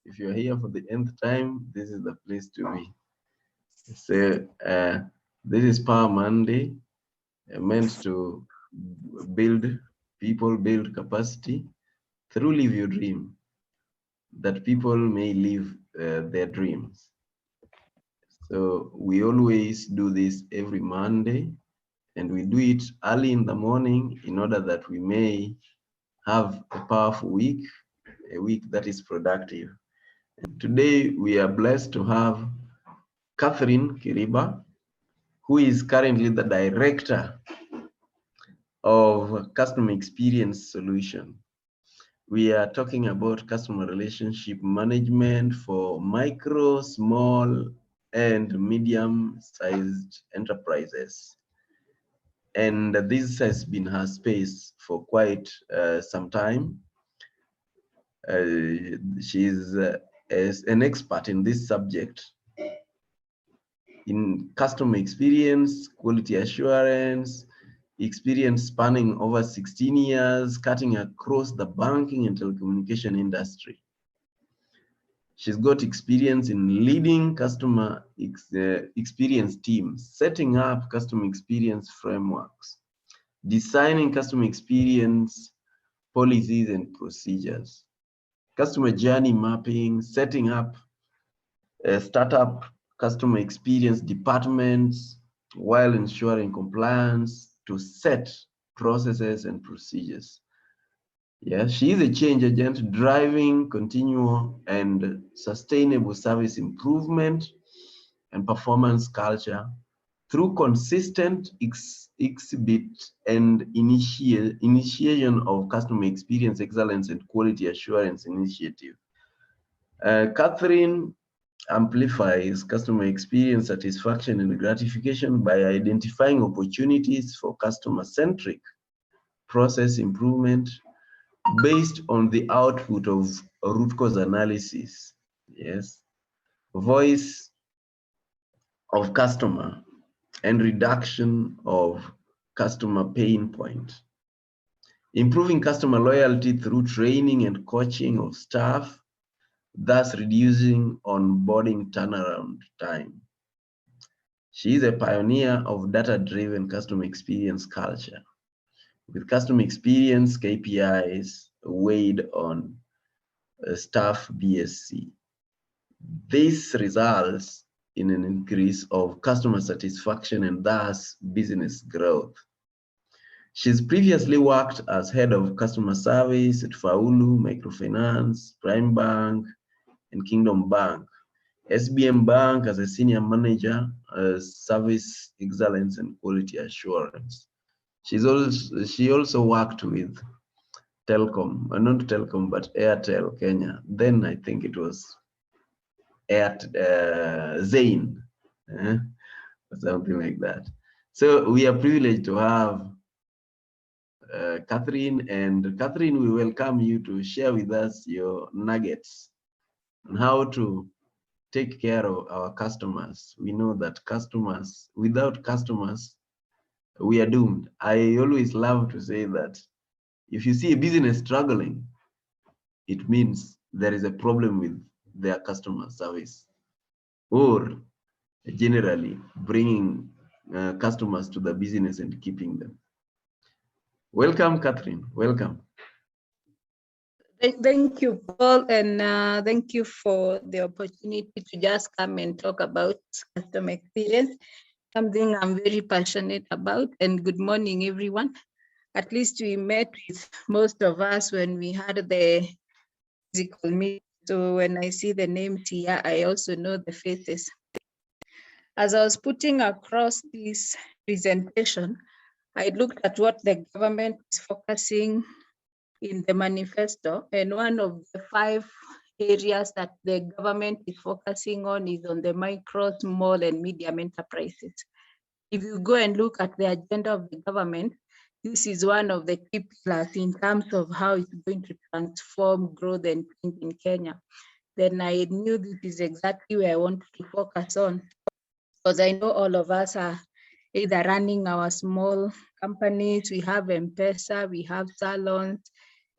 If you're here for the nth time, this is the place to be. So this is Power Monday, meant to build people, build capacity through Live Your Dream, that people may live their dreams. So we always do this every Monday, and we do it early in the morning in order that we may have a powerful week, a week that is productive. And today we are blessed to have Catherine Kiriba, who is currently the director of Customer Experience Solution. We are talking about customer relationship management for micro, small, and medium-sized enterprises. And this has been her space for quite some time. She is an expert in this subject, in customer experience, quality assurance, experience spanning over 16 years, cutting across the banking and telecommunication industry. She's got experience in leading customer experience teams, setting up customer experience frameworks, designing customer experience policies and procedures, customer journey mapping, setting up startup customer experience departments while ensuring compliance to set processes and procedures. Yeah, she is a change agent driving continual and sustainable service improvement and performance culture through consistent exhibit and initiation of customer experience excellence and quality assurance initiative. Catherine amplifies customer experience satisfaction and gratification by identifying opportunities for customer-centric process improvement based on the output of root cause analysis. Yes, voice of customer and reduction of customer pain point. Improving customer loyalty through training and coaching of staff, thus reducing onboarding turnaround time. She is a pioneer of data-driven customer experience culture, with customer experience KPIs weighed on staff BSC. This results in an increase of customer satisfaction and thus business growth. She's previously worked as head of customer service at Faulu, Microfinance, Prime Bank, and Kingdom Bank, SBM Bank as a senior manager, service excellence and quality assurance. She also worked with Telcom, not Telcom, but Airtel Kenya. Then I think it was Zain, something like that. So we are privileged to have Catherine, and Catherine, we welcome you to share with us your nuggets on how to take care of our customers. We know that customers, without customers, we are doomed. I always love to say that if you see a business struggling, it means there is a problem with their customer service, or generally bringing customers to the business and keeping them. Welcome, Catherine. Welcome. Thank you, Paul, and thank you for the opportunity to just come and talk about customer experience, something I'm very passionate about. And good morning, everyone. At least we met with most of us when we had the physical meeting. So when I see the names here, I also know the faces. As I was putting across this presentation, I looked at what the government is focusing in the manifesto, and one of the 5 areas that the government is focusing on is on the micro, small, and medium enterprises. If you go and look at the agenda of the government, this is one of the key pillars in terms of how it's going to transform growth and change in Kenya. Then I knew this is exactly where I wanted to focus on, because I know all of us are either running our small companies, we have M-Pesa, we have salons,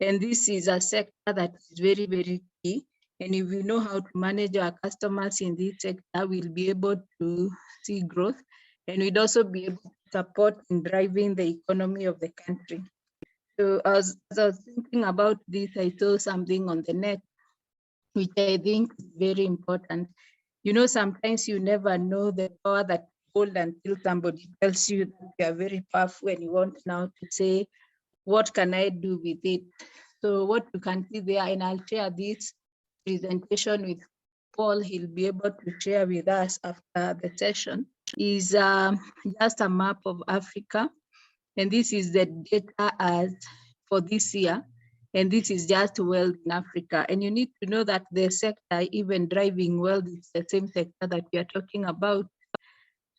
and this is a sector that is very, very key And if we know how to manage our customers in this sector, we'll be able to see growth, and we'd also be able to support in driving the economy of the country. So as I was thinking about this, I saw something on the net, which I think is very important. You know, sometimes you never know the power that you hold until somebody tells you that you are very powerful and you want now to say, what can I do with it? So what you can see there, and I'll share this presentation with Paul, he'll be able to share with us after the session, is just a map of Africa. And this is the data as for this year. And this is just wealth in Africa. And you need to know that the sector, even driving wealth, is the same sector that we are talking about.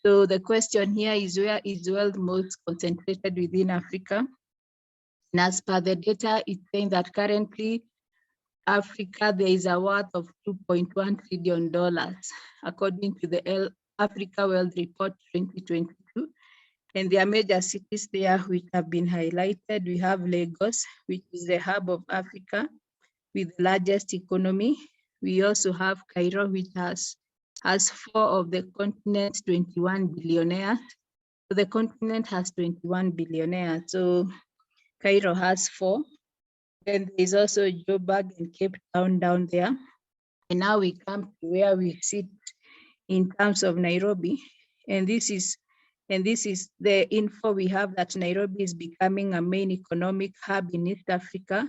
So the question here is, where is wealth most concentrated within Africa? And as per the data, it's saying that currently Africa, there is a worth of $2.1 trillion, according to the Africa Wealth Report 2022. And there are major cities there which have been highlighted. We have Lagos, which is the hub of Africa with the largest economy. We also have Cairo, which has 4 of the continent's 21 billionaires. So the continent has 21 billionaires. So Cairo has 4. Then there's also Joburg and Cape Town down there. And now we come to where we sit in terms of Nairobi. And this is the info we have, that Nairobi is becoming a main economic hub in East Africa,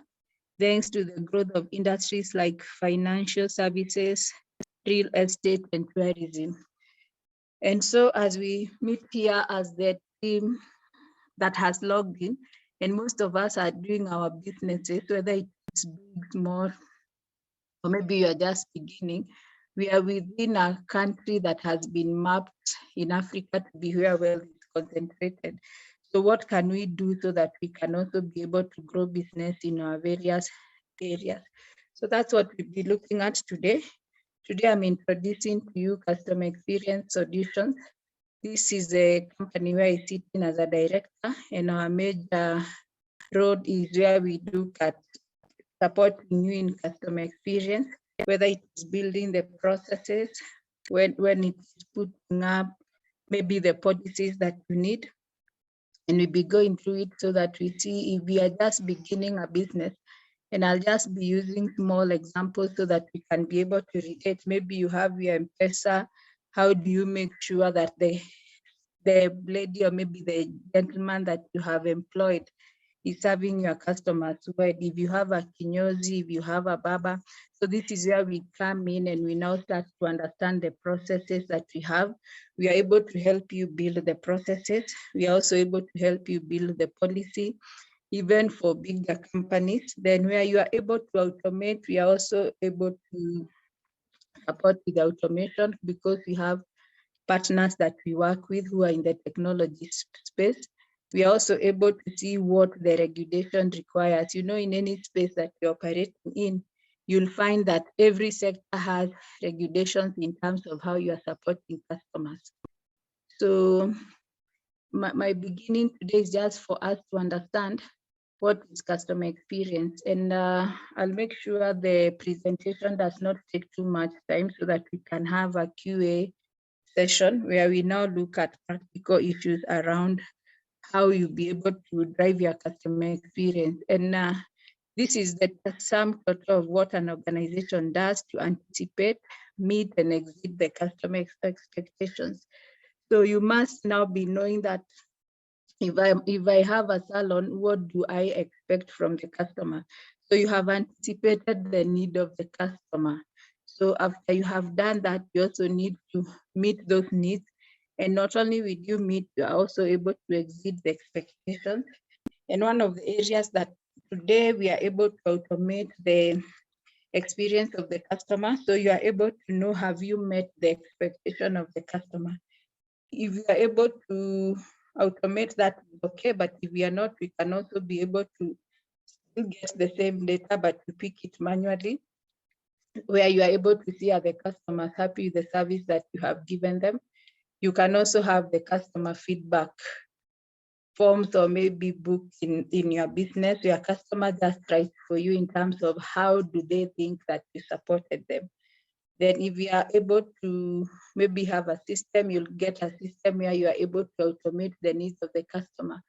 thanks to the growth of industries like financial services, real estate, and tourism. And so as we meet here as the team that has logged in, and most of us are doing our businesses, whether it's big, small, or maybe you are just beginning, we are within a country that has been mapped in Africa to be where wealth is concentrated. So what can we do so that we can also be able to grow business in our various areas? So that's what we'll be looking at today. Today I'm introducing to you Customer Experience Solutions. This is a company where I sit in as a director, and our major role is where we look at supporting you in customer experience, whether it is building the processes, when it's putting up maybe the policies that you need, and we'll be going through it so that we see if we are just beginning a business. And I'll just be using small examples so that we can be able to relate. Maybe you have your M-Pesa. How do you make sure that the lady or maybe the gentleman that you have employed is serving your customers well? If you have a kinyozi, if you have a barber. So this is where we come in and we now start to understand the processes that we have. We are able to help you build the processes. We are also able to help you build the policy, even for bigger companies. Then where you are able to automate, we are also able to support with automation because we have partners that we work with who are in the technology space. We are also able to see what the regulation requires. You know, in any space that you're operating in, you'll find that every sector has regulations in terms of how you are supporting customers. So my beginning today is just for us to understand what is customer experience. And I'll make sure the presentation does not take too much time so that we can have a QA session where we now look at practical issues around how you'll be able to drive your customer experience. And this is the sum total of what an organization does to anticipate, meet, and exceed the customer expectations. So you must now be knowing that if I have a salon, what do I expect from the customer? So you have anticipated the need of the customer. So after you have done that, you also need to meet those needs. And not only will you meet, you are also able to exceed the expectations. And one of the areas that today we are able to automate the experience of the customer. So you are able to know, have you met the expectation of the customer? If you are able to automate that, okay, but if we are not, we can also be able to get the same data, but to pick it manually, where you are able to see are the customers happy with the service that you have given them. You can also have the customer feedback forms or maybe books in your business, your customer just writes for you in terms of how do they think that you supported them. Then if you are able to maybe have a system, you'll get a system where you are able to automate the needs of the customer.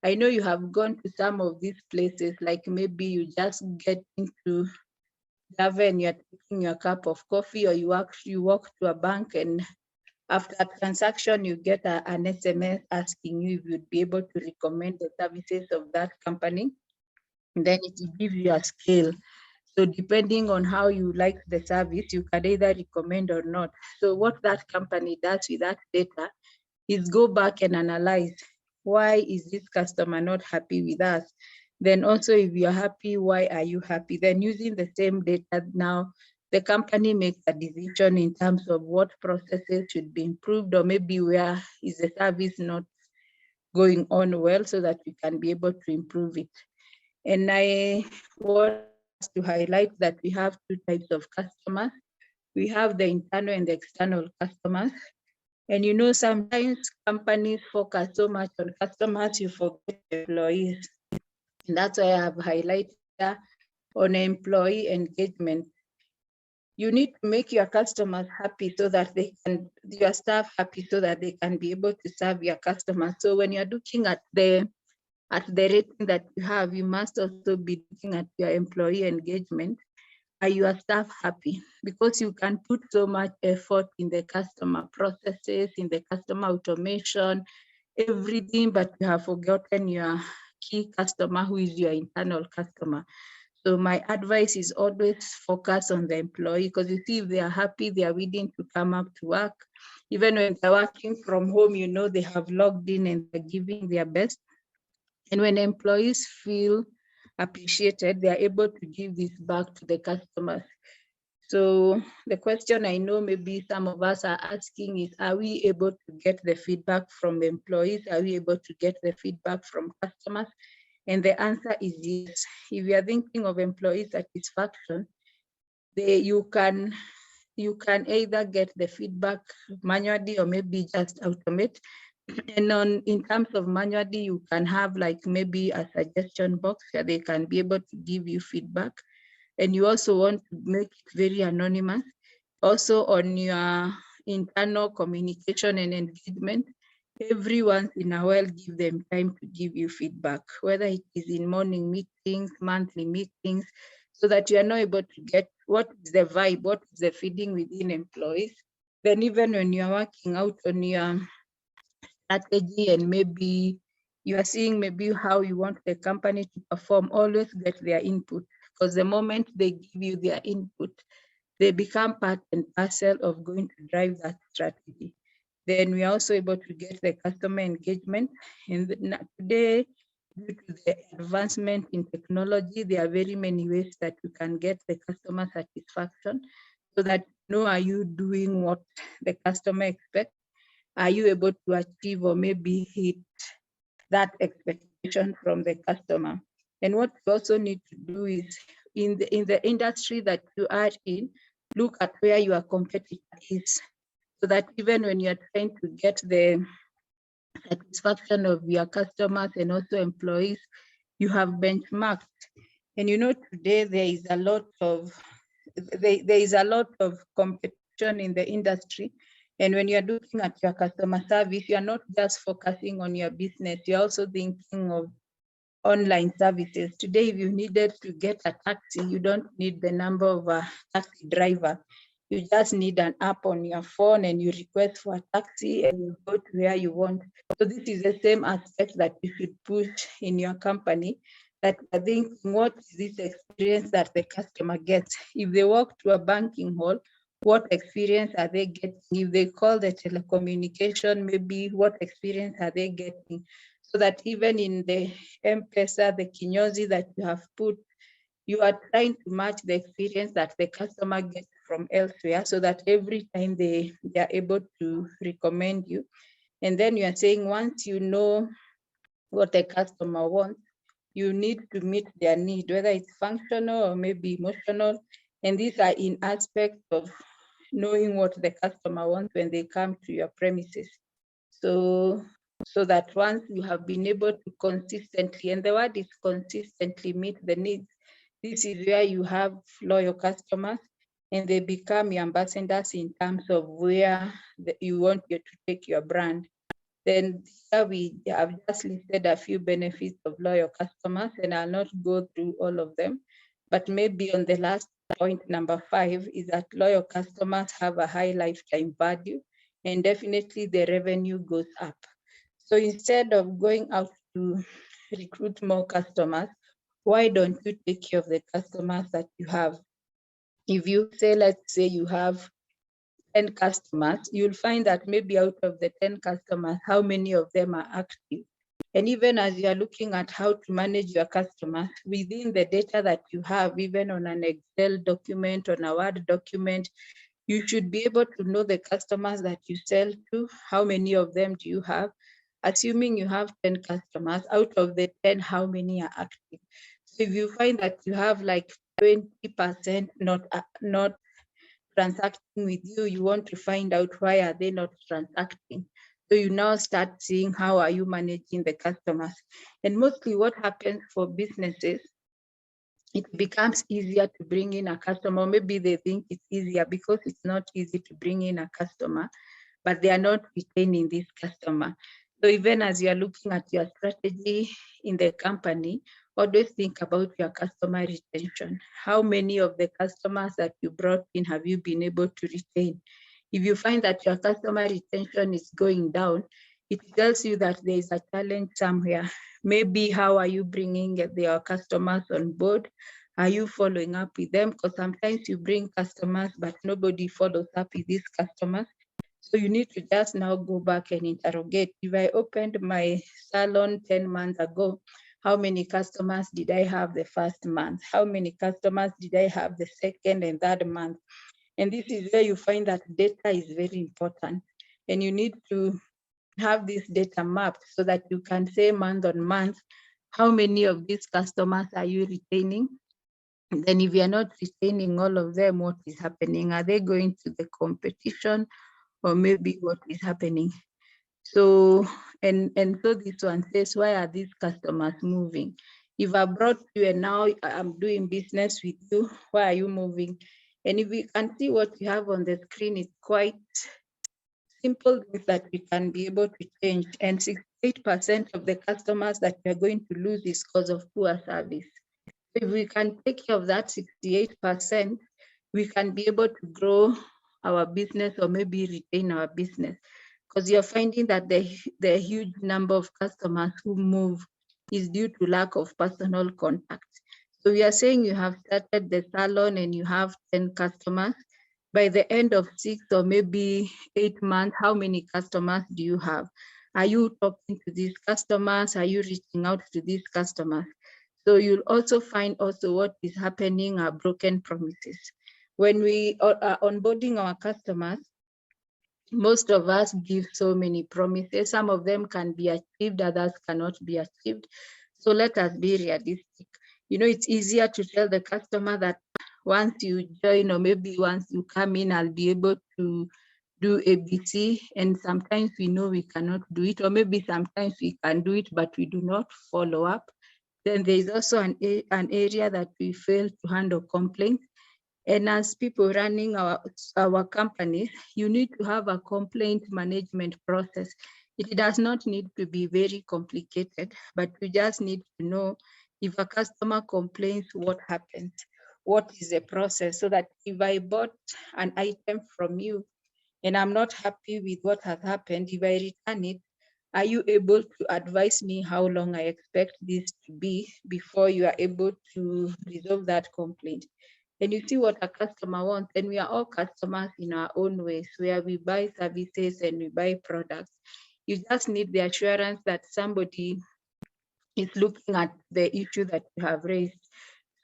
I know you have gone to some of these places, like maybe you just get into Java and you're taking your cup of coffee, or you walk to a bank, and after a transaction, you get an SMS asking you if you'd be able to recommend the services of that company. And then it will give you a scale. So depending on how you like the service, you can either recommend or not. So what that company does with that data is go back and analyze, why is this customer not happy with us? Then also, if you're happy, why are you happy? Then using the same data now, the company makes a decision in terms of what processes should be improved, or maybe where is the service not going on well, so that we can be able to improve it. And I want us to highlight that we have two types of customers. We have the internal and the external customers. And sometimes companies focus so much on customers, you forget employees. And that's why I have highlighted that on employee engagement. You need to make your customers happy so that your staff happy so that they can be able to serve your customers. So when you're looking at the rating that you have, you must also be looking at your employee engagement. Are your staff happy? Because you can put so much effort in the customer processes, in the customer automation, everything, but you have forgotten your key customer, who is your internal customer. So my advice is always focus on the employee, because you see, if they are happy, they are willing to come up to work. Even when they're working from home, they have logged in and they're giving their best. And when employees feel appreciated, they are able to give this back to the customers. So the question I know maybe some of us are asking is, are we able to get the feedback from the employees? Are we able to get the feedback from customers? And the answer is yes. If you are thinking of employee satisfaction, you can either get the feedback manually or maybe just automate. And in terms of manually, you can have like maybe a suggestion box where they can be able to give you feedback. And you also want to make it very anonymous. Also on your internal communication and engagement, every once in a while, give them time to give you feedback, whether it is in morning meetings, monthly meetings, so that you are not able to get what is the vibe, what is the feeling within employees. Then even when you are working out on your strategy and maybe you are seeing maybe how you want the company to perform, always get their input, because the moment they give you their input, they become part and parcel of going to drive that strategy. Then we are also able to get the customer engagement. And today, due to the advancement in technology, there are very many ways that you can get the customer satisfaction, so that are you doing what the customer expects? Are you able to achieve or maybe hit that expectation from the customer? And what you also need to do is, in the industry that you are in, look at where your competitor is, so that even when you're trying to get the satisfaction of your customers and also employees, you have benchmarked. And today there is a lot of competition in the industry. And when you're looking at your customer service, you're not just focusing on your business, you're also thinking of online services. Today, if you needed to get a taxi, you don't need the number of a taxi driver. You just need an app on your phone and you request for a taxi and you go to where you want. So this is the same aspect that you should push in your company, that I think, what is this experience that the customer gets? If they walk to a banking hall, what experience are they getting? If they call the telecommunication, maybe what experience are they getting? So that even in the M-Pesa, the kinyozi that you have put, you are trying to match the experience that the customer gets from elsewhere, so that every time they are able to recommend you. And then you are saying, once you know what the customer wants, you need to meet their need, whether it's functional or maybe emotional. And these are in aspects of knowing what the customer wants when they come to your premises. So so that once you have been able to consistently, and the word is consistently, meet the needs, this is where you have loyal customers and they become your ambassadors in terms of where you want to take your brand. Then here we have just listed a few benefits of loyal customers, and I'll not go through all of them, but maybe on the last point, number 5, is that loyal customers have a high lifetime value, and definitely the revenue goes up. So instead of going out to recruit more customers, why don't you take care of the customers that you have? If you say, let's say you have 10 customers, you'll find that maybe out of the 10 customers, how many of them are active? And even as you are looking at how to manage your customers, within the data that you have, even on an Excel document, on a Word document, you should be able to know the customers that you sell to, how many of them do you have? Assuming you have 10 customers, out of the 10, how many are active? So if you find that you have like 20% not transacting with you, you want to find out why are they not transacting. So you now start seeing how are you managing the customers. And mostly what happens for businesses, it becomes easier to bring in a customer. Maybe they think it's easier because it's not easy to bring in a customer, but they are not retaining this customer. So even as you are looking at your strategy in the company, always think about your customer retention. How many of the customers that you brought in have you been able to retain? If you find that your customer retention is going down, it tells you that there is a challenge somewhere. Maybe how are you bringing your customers on board? Are you following up with them? Because sometimes you bring customers, but nobody follows up with these customers. So you need to just now go back and interrogate. If I opened my salon 10 months ago, how many customers did I have the first month? How many customers did I have the second and third month? And this is where you find that data is very important. And you need to have this data mapped so that you can say month on month, how many of these customers are you retaining? And then if you're not retaining all of them, what is happening? Are they going to the competition, or maybe what is happening? So, and so this one says, why are these customers moving? If I brought you and now I'm doing business with you, why are you moving? And if you can see what you have on the screen, it's quite simple things that we can be able to change. And 68% of the customers that we are going to lose is because of poor service. If we can take care of that 68%, we can be able to grow our business or maybe retain our business. Because you're finding that the huge number of customers who move is due to lack of personal contact. So we are saying you have started the salon and you have 10 customers. By the end of 6 or maybe 8 months, how many customers do you have? Are you talking to these customers? Are you reaching out to these customers? So you'll also find also what is happening are broken promises. When we are onboarding our customers, most of us give so many promises. Some of them can be achieved, others cannot be achieved. So let us be realistic. You know, it's easier to tell the customer that once you join or maybe once you come in, I'll be able to do ABC. And sometimes we know we cannot do it, or maybe sometimes we can do it, but we do not follow up. Then there is also an area that we fail to handle complaints. And as people running our companies, you need to have a complaint management process. It does not need to be very complicated, but we just need to know if a customer complains, what happens, what is the process, so that if I bought an item from you and I'm not happy with what has happened, if I return it, are you able to advise me how long I expect this to be before you are able to resolve that complaint? And you see what a customer wants, and we are all customers in our own ways, where we buy services and we buy products. You just need the assurance that somebody is looking at the issue that you have raised.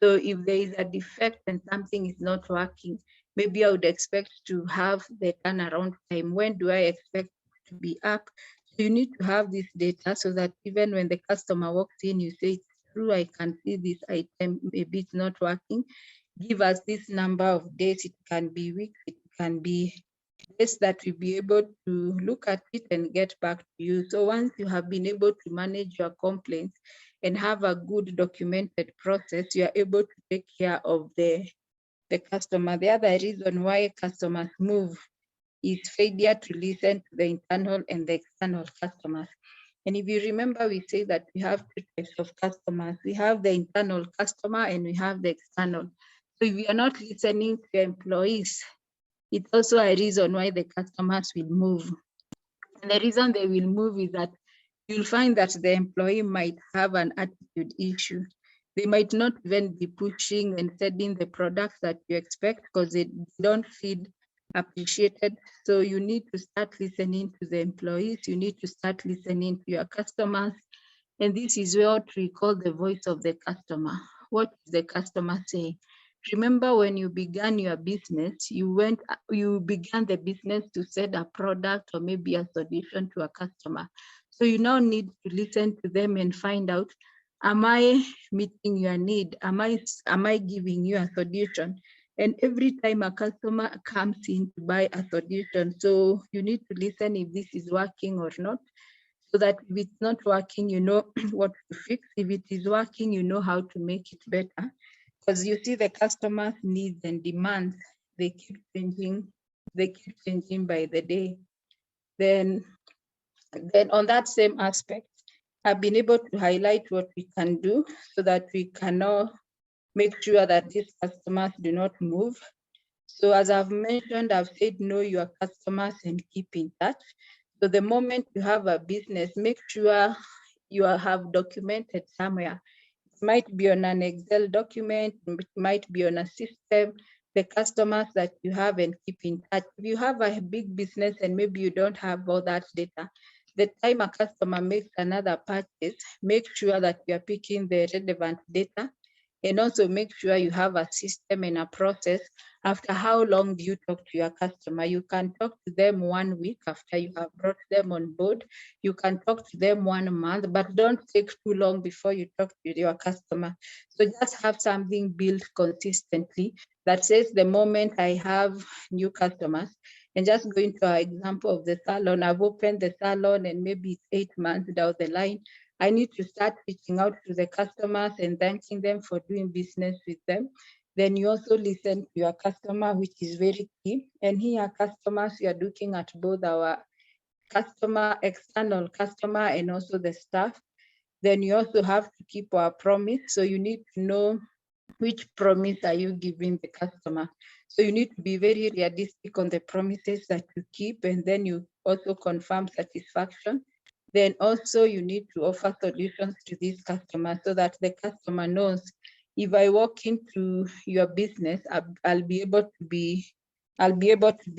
So if there is a defect and something is not working, maybe I would expect to have the turnaround time. When do I expect to be up? So you need to have this data so that even when the customer walks in, you say, it's true, I can see this item, maybe it's not working. Give us this number of days. It can be weeks, it can be Yes, that we'll be able to look at it and get back to you. So once you have been able to manage your complaints and have a good documented process, you are able to take care of the customer. The other reason why customers move is failure to listen to the internal and the external customers. And if you remember, we say that we have two types of customers. We have the internal customer and we have the external. So if we are not listening to employees, it's also a reason why the customers will move. And the reason they will move is that you'll find that the employee might have an attitude issue. They might not even be pushing and selling the products that you expect because they don't feel appreciated. So you need to start listening to the employees. You need to start listening to your customers. And this is what we call the voice of the customer. What is the customer saying? Remember when you began your business, you began the business to sell a product or maybe a solution to a customer. So you now need to listen to them and find out, am I meeting your need? Am I giving you a solution? And every time a customer comes in to buy a solution, so you need to listen if this is working or not, so that if it's not working, you know what to fix. If it is working, you know how to make it better. Because you see the customer's needs and demands, they keep changing by the day. Then on that same aspect, I've been able to highlight what we can do so that we can now make sure that these customers do not move. So as I've mentioned, I've said know your customers and keep in touch. So the moment you have a business, make sure you have documented somewhere. It might be on an Excel document, it might be on a system, the customers that you have, and keep in touch. If you have a big business and maybe you don't have all that data, the time a customer makes another purchase, make sure that you are picking the relevant data, and also make sure you have a system and a process. After how long do you talk to your customer? You can talk to them 1 week after you have brought them on board. You can talk to them 1 month, but don't take too long before you talk to your customer. So just have something built consistently that says the moment I have new customers, and just going to our example of the salon, I've opened the salon and maybe it's 8 months down the line, I need to start reaching out to the customers and thanking them for doing business with them. Then you also listen to your customer, which is very key. And here, customers, we are looking at both our customer, external customer, and also the staff. Then you also have to keep our promise. So you need to know which promise are you giving the customer. So you need to be very realistic on the promises that you keep, and then you also confirm satisfaction. Then also you need to offer solutions to these customers so that the customer knows, if I walk into your business, I'll be able to be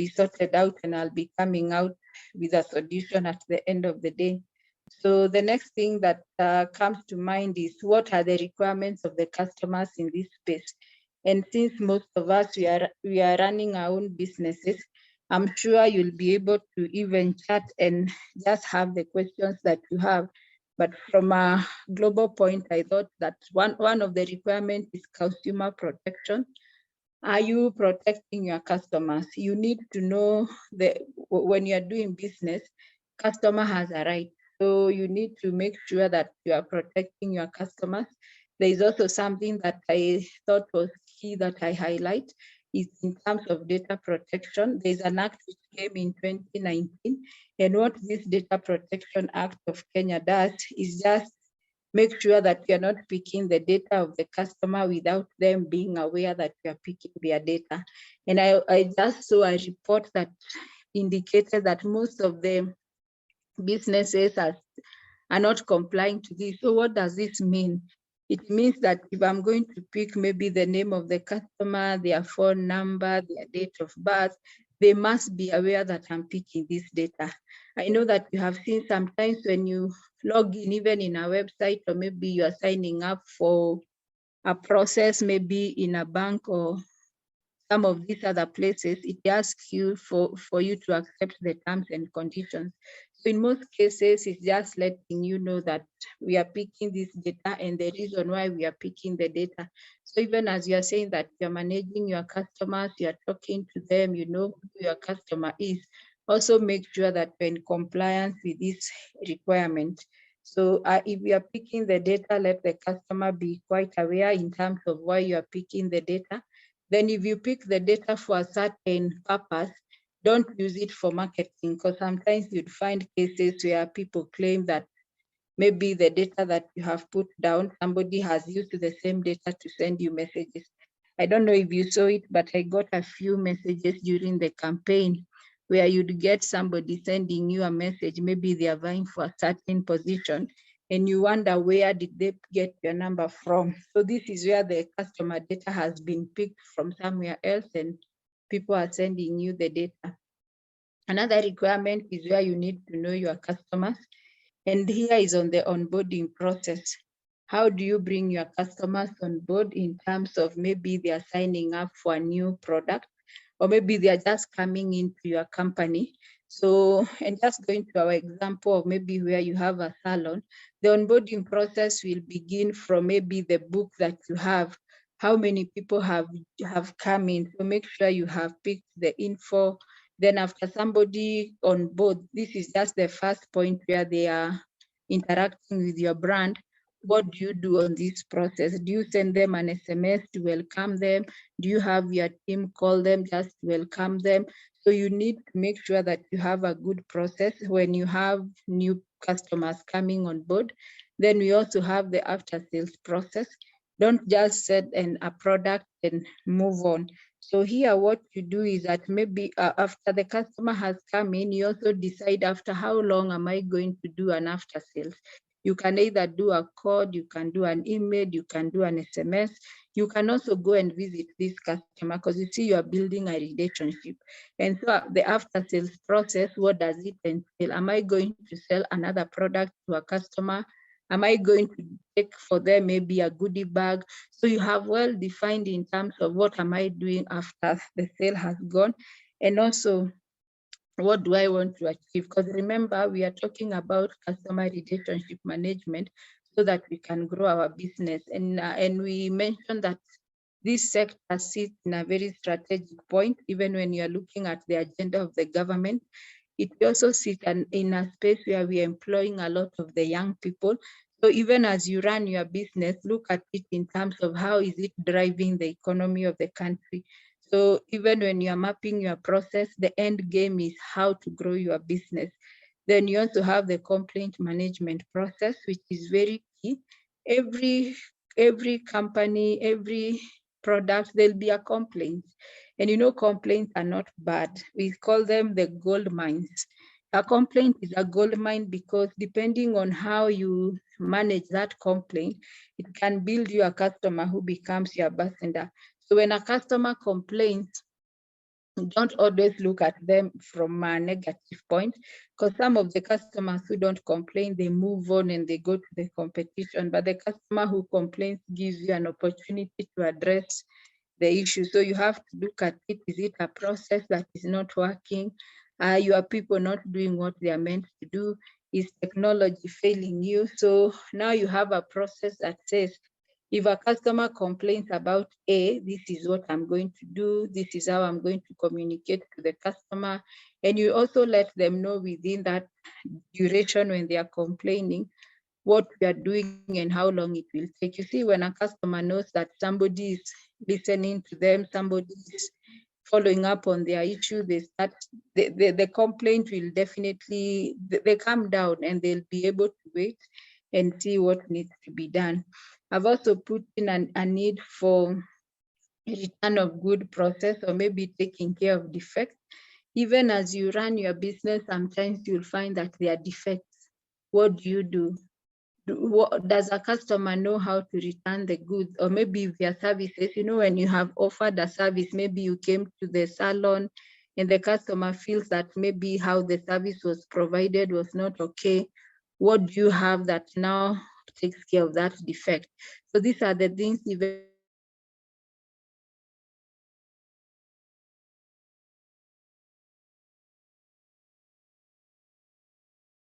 sorted out, and I'll be coming out with a solution at the end of the day. So the next thing that comes to mind is, what are the requirements of the customers in this space? And since most of us, we are running our own businesses, I'm sure you'll be able to even chat and just have the questions that you have. But from a global point, I thought that one of the requirements is consumer protection. Are you protecting your customers? You need to know that when you're doing business, customer has a right. So you need to make sure that you are protecting your customers. There is also something that I thought was key that I highlight is in terms of data protection. There's an act which came in 2019. And what this Data Protection Act of Kenya does is just make sure that you're not picking the data of the customer without them being aware that you're picking their data. And I just saw a report that indicated that most of the businesses are not complying to this. So what does this mean? It means that if I'm going to pick maybe the name of the customer, their phone number, their date of birth, they must be aware that I'm picking this data. I know that you have seen sometimes when you log in, even in a website, or maybe you are signing up for a process, maybe in a bank or some of these other places, it asks you for you to accept the terms and conditions. So in most cases, it's just letting you know that we are picking this data and the reason why we are picking the data. So even as you are saying that you're managing your customers, you are talking to them, you know who your customer is, also make sure that you're in compliance with this requirement. So if you are picking the data, let the customer be quite aware in terms of why you are picking the data. Then if you pick the data for a certain purpose, don't use it for marketing, because sometimes you'd find cases where people claim that maybe the data that you have put down, somebody has used the same data to send you messages. I don't know if you saw it, but I got a few messages during the campaign where you'd get somebody sending you a message, maybe they are vying for a certain position, and you wonder where did they get your number from. So this is where the customer data has been picked from somewhere else and people are sending you the data. Another requirement is where you need to know your customers. And here is on the onboarding process. How do you bring your customers on board in terms of maybe they are signing up for a new product, or maybe they are just coming into your company? So, and just going to our example of maybe where you have a salon, the onboarding process will begin from maybe the book that you have. How many people have come in? So make sure you have picked the info. Then after somebody on board, this is just the first point where they are interacting with your brand. What do you do on this process? Do you send them an SMS to welcome them? Do you have your team call them just to welcome them? So you need to make sure that you have a good process when you have new customers coming on board. Then we also have the after sales process. Don't just set a product and move on. So here what you do is that maybe after the customer has come in, you also decide after how long am I going to do an after sales. You can either do a code, you can do an email, you can do an SMS. You can also go and visit this customer because you see you are building a relationship. And so the after sales process, what does it entail? Am I going to sell another product to a customer? Am I going to take for them maybe a goodie bag? So you have well defined in terms of what am I doing after the sale has gone, and also what do I want to achieve? Because remember, we are talking about customer relationship management so that we can grow our business. And we mentioned that this sector sits in a very strategic point, even when you're looking at the agenda of the government. It also sits in a space where we are employing a lot of the young people. So even as you run your business, look at it in terms of how is it driving the economy of the country. So even when you're mapping your process, the end game is how to grow your business. Then you also have the complaint management process, which is very key. Every company, every product, there'll be a complaint. And you know, complaints are not bad. We call them the gold mines. A complaint is a gold mine because depending on how you manage that complaint, it can build you a customer who becomes your ambassador. So when a customer complains, don't always look at them from a negative point, because some of the customers who don't complain, they move on and they go to the competition. But the customer who complains gives you an opportunity to address the issue. So you have to look at it. Is it a process that is not working? Are your people not doing what they are meant to do? Is technology failing you? So now you have a process that says, if a customer complains about A, this is what I'm going to do. This is how I'm going to communicate to the customer. And you also let them know within that duration when they are complaining, what we are doing and how long it will take. You see, when a customer knows that somebody is listening to them, somebody is following up on their issue, they start, the complaint will definitely, they calm down and they'll be able to wait and see what needs to be done. I've also put in a need for return of good process, or maybe taking care of defects. Even as you run your business, sometimes you'll find that there are defects. What do you do? Does a customer know how to return the goods? Or maybe their services, you know, when you have offered a service, maybe you came to the salon and the customer feels that maybe how the service was provided was not okay. What do you have that now takes care of that defect? So these are the things, even as you run your business, you need to make sure that you have picked.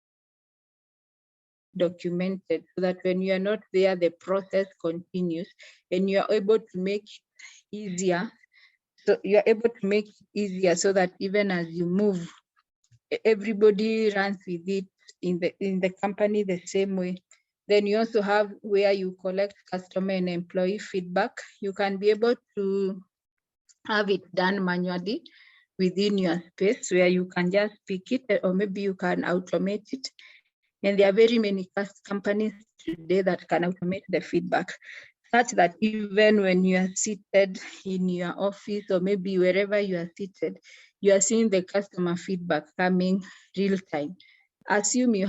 documented so that when you are not there, the process continues and you are able to make it easier. So you are able to make it easier so that even as you move, everybody runs with it in the company the same way. Then you also have where you collect customer and employee feedback. You can be able to have it done manually within your space where you can just pick it, or maybe you can automate it. And there are very many companies today that can automate the feedback, such that even when you are seated in your office or maybe wherever you are seated, you are seeing the customer feedback coming real time. Assume you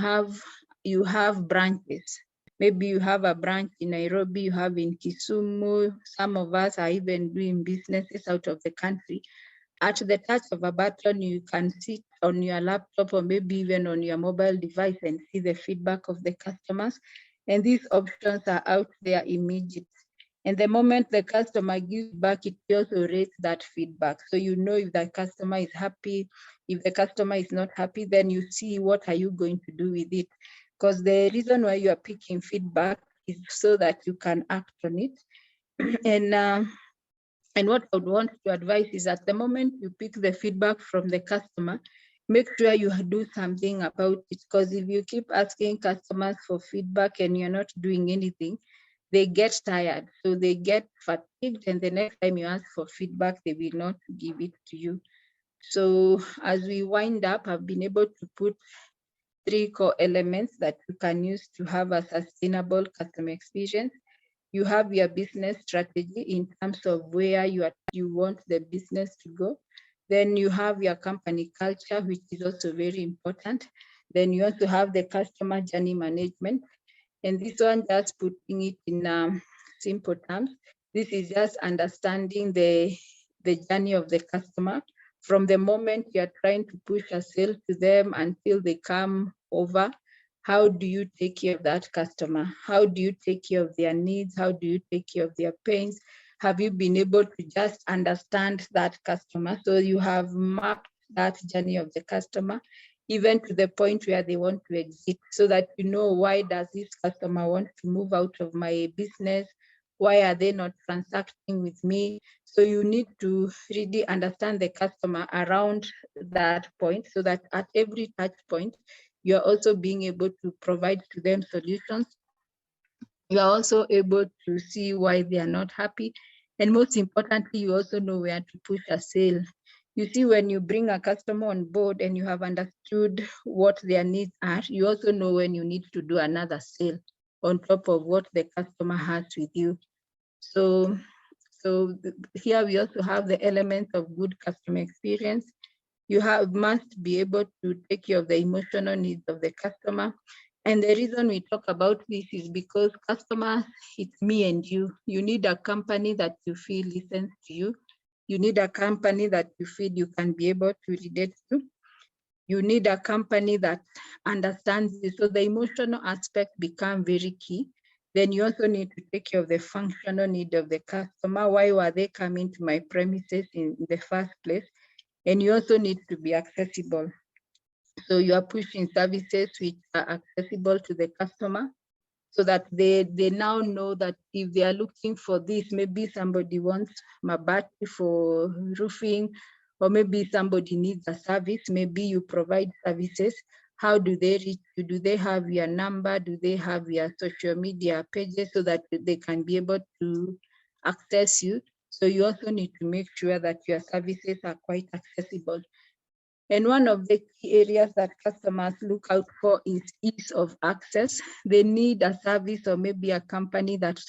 have branches. Maybe you have a branch in Nairobi, you have in Kisumu. Some of us are even doing businesses out of the country. At the touch of a button, you can sit on your laptop or maybe even on your mobile device and see the feedback of the customers. And these options are out there immediately. And the moment the customer gives back, it also rates that feedback. So you know if the customer is happy, if the customer is not happy, then you see what are you going to do with it. Because the reason why you are picking feedback is so that you can act on it. And what I would want to advise is at the moment you pick the feedback from the customer, make sure you do something about it. Because if you keep asking customers for feedback and you're not doing anything, they get tired. So they get fatigued, and the next time you ask for feedback, they will not give it to you. So as we wind up, I've been able to put 3 core elements that you can use to have a sustainable customer experience. You have your business strategy in terms of where you want the business to go. Then you have your company culture, which is also very important. Then you also have the customer journey management. And this one, just putting it in simple terms, this is just understanding the journey of the customer from the moment you're trying to push a sale to them until they come over. How do you take care of that customer? How do you take care of their needs? How do you take care of their pains? Have you been able to just understand that customer? So you have mapped that journey of the customer, even to the point where they want to exit, so that you know, why does this customer want to move out of my business? Why are they not transacting with me? So you need to really understand the customer around that point, so that at every touch point, you're also being able to provide to them solutions. You are also able to see why they are not happy. And most importantly, you also know where to push a sale. You see, when you bring a customer on board and you have understood what their needs are, you also know when you need to do another sale on top of what the customer has with you. So here we also have the element of good customer experience. You must be able to take care of the emotional needs of the customer. And the reason we talk about this is because customers, it's me and you. You need a company that you feel listens to you. You need a company that you feel you can be able to relate to. You need a company that understands you. So the emotional aspect become very key. Then you also need to take care of the functional need of the customer. Why were they coming to my premises in the first place? And you also need to be accessible. So you are pushing services which are accessible to the customer, so that they now know that if they are looking for this, maybe somebody wants mabati for roofing, or maybe somebody needs a service, maybe you provide services. How do they reach you? Do they have your number? Do they have your social media pages so that they can be able to access you? So you also need to make sure that your services are quite accessible. And one of the key areas that customers look out for is ease of access. They need a service or maybe a company that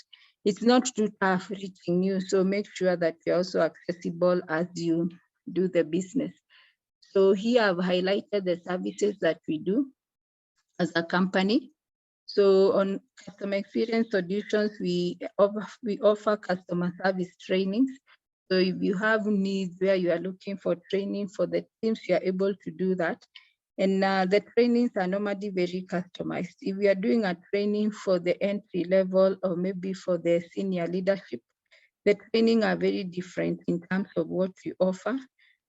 it's not too tough reaching you. So make sure that you're also accessible as you do the business. So here I've highlighted the services that we do as a company. So on customer experience solutions, we offer customer service trainings. So if you have needs where you are looking for training for the teams, you are able to do that. And the trainings are normally very customized. If we are doing a training for the entry level or maybe for the senior leadership, the training are very different in terms of what we offer.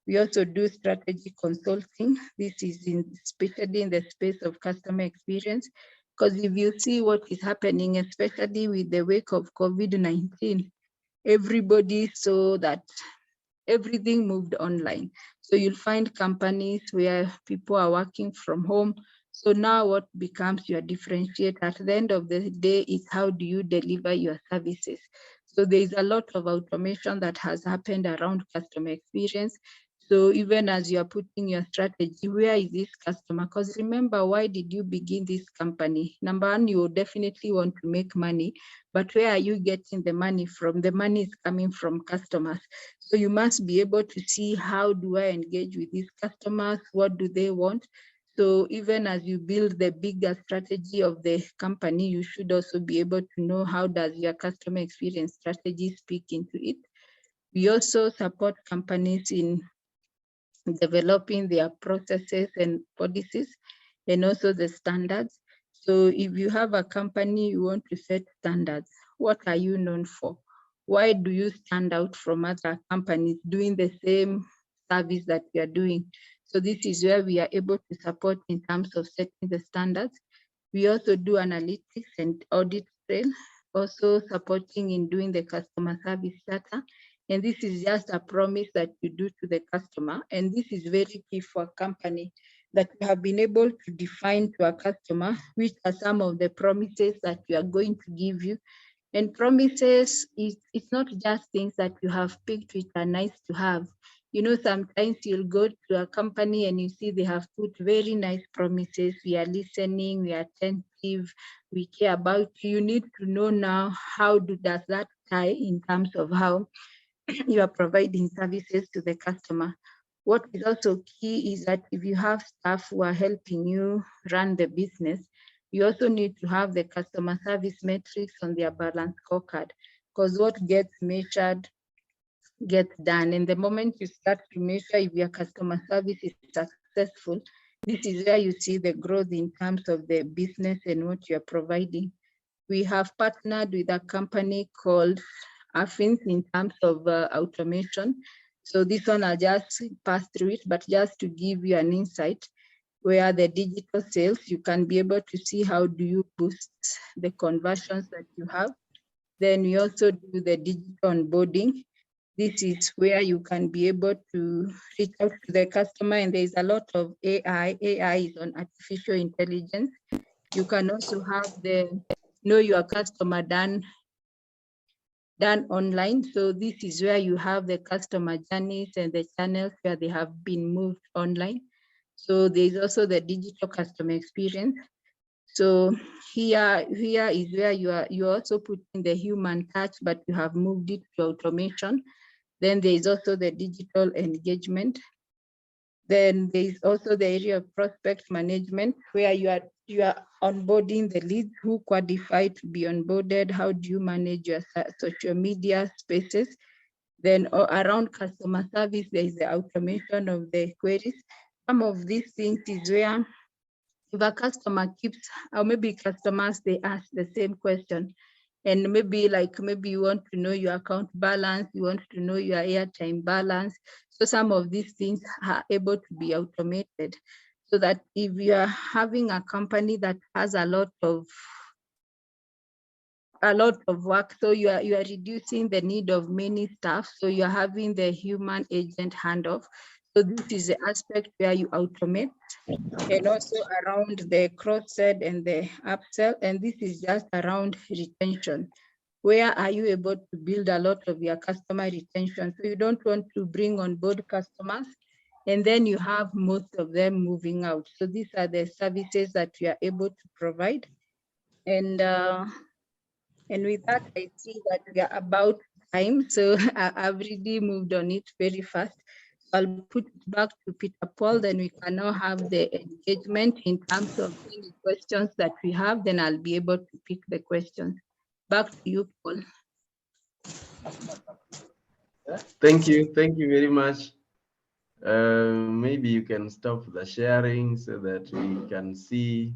We also do strategy consulting. This is especially in the space of customer experience. Because if you see what is happening, especially with the wake of COVID-19, everybody saw that everything moved online. So you'll find companies where people are working from home. So now what becomes your differentiator at the end of the day is how do you deliver your services? So there is a lot of automation that has happened around customer experience. So even as you are putting your strategy, where is this customer? Because remember, why did you begin this company? Number one, you definitely want to make money, but where are you getting the money from? The money is coming from customers. So you must be able to see how do I engage with these customers? What do they want? So even as you build the bigger strategy of the company, you should also be able to know how does your customer experience strategy speak into it. We also support companies in developing their processes and policies and also the standards. So if you have a company, you want to set standards, what are you known for? Why do you stand out from other companies doing the same service that we are doing? So this is where we are able to support in terms of setting the standards. We also do analytics and audit trail, also supporting in doing the customer service data. And this is just a promise that you do to the customer. And this is very key for a company, that you have been able to define to a customer which are some of the promises that we are going to give you. And promises, it's not just things that you have picked which are nice to have. You know, sometimes you'll go to a company and you see they have put very nice promises. We are listening, we are attentive, we care about you. You need to know now how does that tie in terms of how you are providing services to the customer. What is also key is that if you have staff who are helping you run the business, you also need to have the customer service metrics on their balance scorecard, because what gets measured gets done. And the moment you start to measure if your customer service is successful, this is where you see the growth in terms of the business and what you're providing. We have partnered with a company called Affins in terms of automation. So this one I'll just pass through it, but just to give you an insight, where the digital sales, you can be able to see how do you boost the conversions that you have. Then we also do the digital onboarding. This is where you can be able to reach out to the customer, and there's a lot of AI. AI is on artificial intelligence. You can also have the know your customer done online. So this is where you have the customer journeys and the channels where they have been moved online. So there's also the digital customer experience. So here is where you're also putting the human touch, but you have moved it to automation. Then there is also the digital engagement. Then there is also the area of prospect management, where you are onboarding the leads who qualify to be onboarded. How do you manage your social media spaces? Then around customer service, there is the automation of the queries. Some of these things is where if a customer keeps, or maybe customers, they ask the same question. And maybe you want to know your account balance, you want to know your airtime balance. So some of these things are able to be automated, so that if you are having a company that has a lot of work, so you are reducing the need of many staff, so you're having the human agent handoff. So this is the aspect where you automate. And also around the cross-sell and the upsell, and this is just around retention. Where are you able to build a lot of your customer retention? So you don't want to bring on board customers and then you have most of them moving out. So these are the services that we are able to provide. And with that, I see that we are about time. So I've really moved on it very fast. I'll put it back to Peter Paul, then we can now have the engagement in terms of any questions that we have, then I'll be able to pick the questions. Back to you, Paul. Thank you very much. Maybe you can stop the sharing so that we can see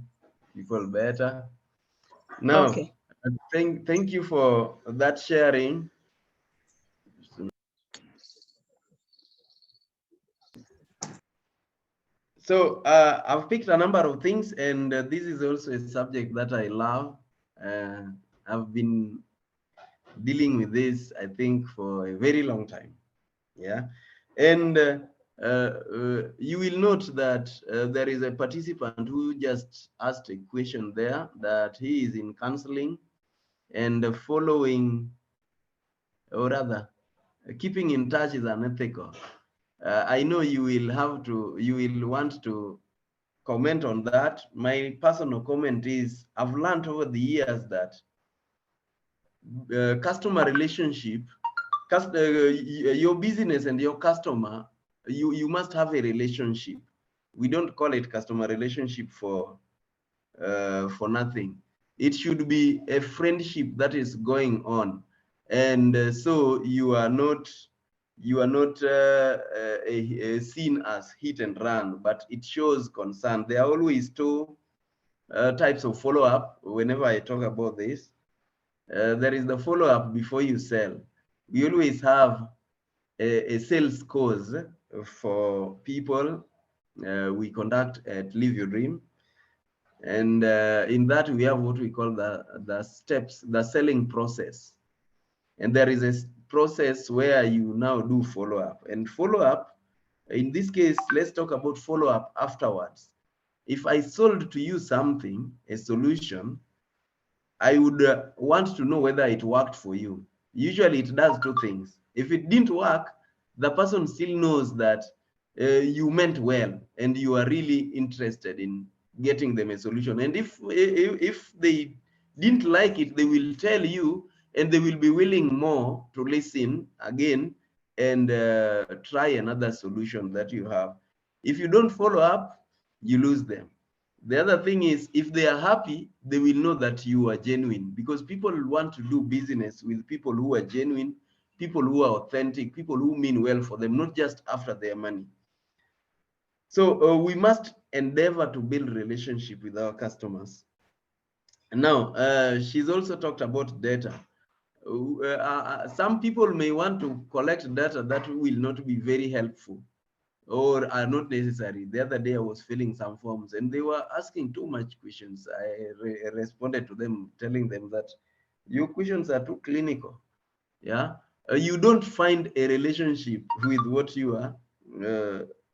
people better. Now, okay. Thank you for that sharing. So I've picked a number of things, and this is also a subject that I love. I've been dealing with this, I think, for a very long time. Yeah, and you will note that there is a participant who just asked a question there, that he is in counseling and following, or rather, keeping in touch is unethical. I know you will want to comment on that. My personal comment is, I've learned over the years that customer relationship, your business and your customer, you must have a relationship. We don't call it customer relationship for nothing. It should be a friendship that is going on, and so you are not seen as hit and run, but it shows concern. There are always two types of follow-up whenever I talk about this. There is the follow-up before you sell. We always have a sales course for people we conduct at Live Your Dream. And in that, we have what we call the steps, the selling process. And there is a process where you now do follow-up. And follow-up, in this case, let's talk about follow-up afterwards. If I sold to you something, a solution, I would want to know whether it worked for you. Usually it does two things. If it didn't work, the person still knows that you meant well and you are really interested in getting them a solution. And if they didn't like it, they will tell you, and they will be willing more to listen again and try another solution that you have. If you don't follow up, you lose them. The other thing is, if they are happy, they will know that you are genuine, because people want to do business with people who are genuine, people who are authentic, people who mean well for them, not just after their money. So we must endeavor to build relationship with our customers. Now, she's also talked about data. Some people may want to collect data that will not be very helpful or are not necessary. The other day I was filling some forms and they were asking too much questions. I responded to them, telling them that your questions are too clinical. Yeah, you don't find a relationship with what you are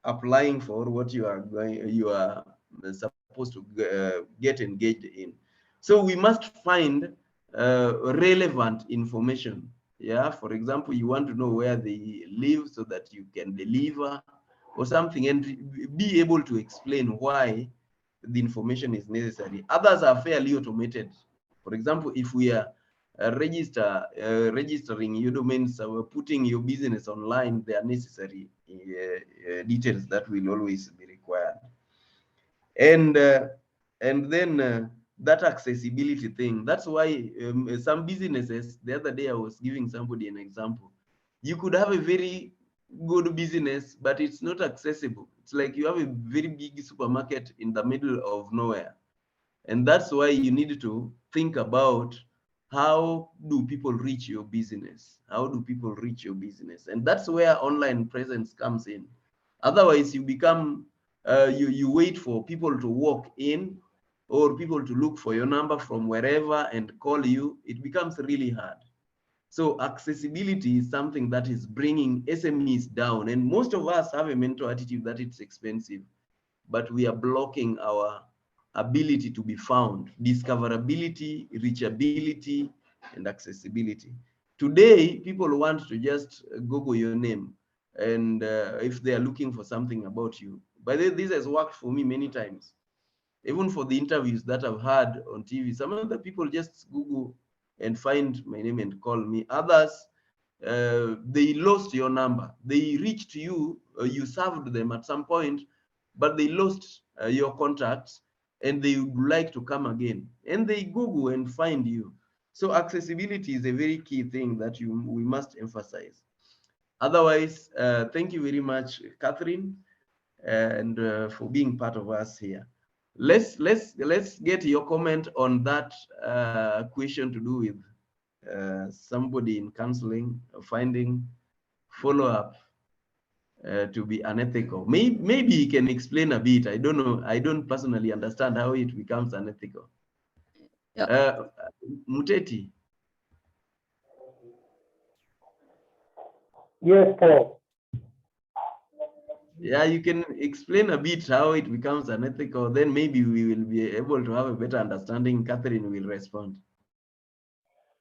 applying for, what you are supposed to get engaged in. So we must find relevant information. Yeah, for example, you want to know where they live so that you can deliver or something, and be able to explain why the information is necessary. Others are fairly automated. For example, if we are registering your domains, putting your business online, there are necessary details that will always be required. And then that accessibility thing, that's why some businesses, the other day I was giving somebody an example. You could have a very good business, but it's not accessible. It's like you have a very big supermarket in the middle of nowhere. And that's why you need to think about, how do people reach your business? How do people reach your business? And that's where online presence comes in. Otherwise, you become, you wait for people to walk in or people to look for your number from wherever and call you. It becomes really hard. So accessibility is something that is bringing SMEs down. And most of us have a mental attitude that it's expensive, but we are blocking our ability to be found, discoverability, reachability, and accessibility. Today, people want to just Google your name, and if they are looking for something about you. By the way, this has worked for me many times. Even for the interviews that I've had on TV, some of the people just Google and find my name and call me. Others, they lost your number. They reached you, you served them at some point, but they lost your contacts and they would like to come again. And they Google and find you. So accessibility is a very key thing that we must emphasize. Otherwise, thank you very much, Catherine, and for being part of us here. Let's get your comment on that question to do with somebody in counseling, finding follow-up to be unethical. Maybe he can explain a bit. I don't know. I don't personally understand how it becomes unethical. Yeah. Muteti. Yes, Paul. Yeah, you can explain a bit how it becomes unethical. Then maybe we will be able to have a better understanding. Catherine will respond.